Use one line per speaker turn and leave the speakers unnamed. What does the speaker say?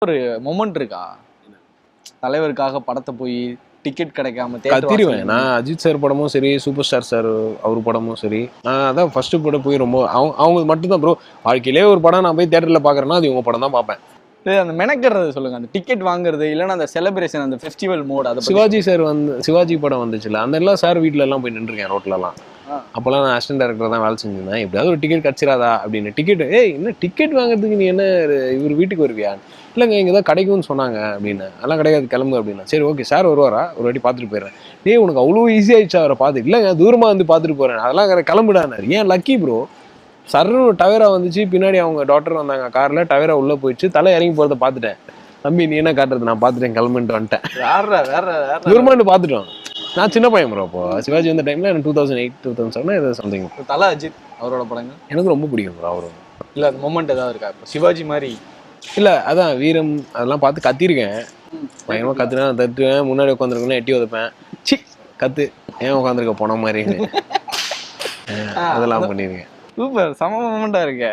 ஒரு மொமெண்ட் இருக்கா தலைவருக்காக படத்தை போய் டிக்கெட் கிடைக்காம
கத்திருவேன் நான். அஜித் சார் படமும் சரி, சூப்பர் ஸ்டார் சார் அவர் படமும் சரி, நான் அதான் ஃபர்ஸ்ட் படம் போய் ரொம்ப அவங்க மட்டும்தான் ப்ரோ. வாழ்க்கையிலே ஒரு படம் நான் போய் தேட்டர்ல பாக்குறேன்னா அது இவங்க படம் தான் பார்ப்பேன்.
அந்த மெனக்கிறது சொல்லுங்க, அந்த டிக்கெட் வாங்குறது இல்லைன்னா அந்த செலிப்ரேஷன், அந்த ஃபெஸ்டிவல் மோட். அதை
சிவாஜி சார் சிவாஜி படம் வந்துச்சுல, அந்த எல்லாம் சார் வீட்டுல எல்லாம் போய் நின்றுருக்கேன் ரோட்லலாம். அப்போல்லாம் நான் அசிஸ்டன்ட் டைரக்டர் தான் வேலை செஞ்சிருந்தேன். எப்படியாவது ஒரு டிக்கெட் கிடச்சிராதா அப்படின்னு. டிக்கெட் என்ன டிக்கெட் வாங்குறதுக்கு நீ என்ன இவர் வீட்டுக்கு வருவியா? இல்லைங்க இங்கே தான் கிடைக்கும்னு சொன்னாங்க அப்படின்னு. அதெல்லாம் கிடைக்காது கிளம்பு அப்படின்னா. சரி ஓகே சார் வருவாரா, ஒரு வாட்டி பார்த்துட்டு போயிடுறேன். உனக்கு அவ்வளோ ஈஸியாகிடுச்சா அவரை பார்த்துட்டு? இல்லைங்க தூரமாக வந்து பார்த்துட்டு போகிறேன். அதெல்லாம் கிளம்பிடானார். ஏன் லக்கி ப்ரோ. சர்னு டவேரா வந்துச்சு, பின்னாடி அவங்க டாக்டர் வந்தாங்க காரில், டவேரா உள்ளே போயிடுச்சு, தலை இறங்கி போகிறத பார்த்துட்டேன். தம்பி நீ என்ன காட்டுறது, நான் பார்த்துட்டேன் கிளம்பிட்டு வந்துட்டேன். தூரமாட்டு பார்த்துட்டோம். நான் சின்ன பையன் ப்ரோ. அப்போ சிவாஜி வந்த டைமில் எனக்கு 2008 2007 ஏதாவது சம்திங்.
தலை அஜித் அவரோட படங்கள்
எனக்கு ரொம்ப பிடிக்கும் ப்ரோ. அவரு
இல்லை அந்த மொமெண்ட் ஏதாவது இருக்கா இப்போ சிவாஜி மாதிரி?
இல்லை அதான் வீரம் அதெல்லாம் பார்த்து கத்திருக்கேன். பயங்கரமாக கத்துனா தட்டுவேன், முன்னாடி உட்காந்துருக்கேன்னா எட்டி உதைப்பேன். சி கத்து ஏன் உட்காந்துருக்க போன மாதிரின்னு அதெல்லாம் பண்ணியிருக்கேன்.
சூப்பர், சம மொமெண்டா இருக்கு.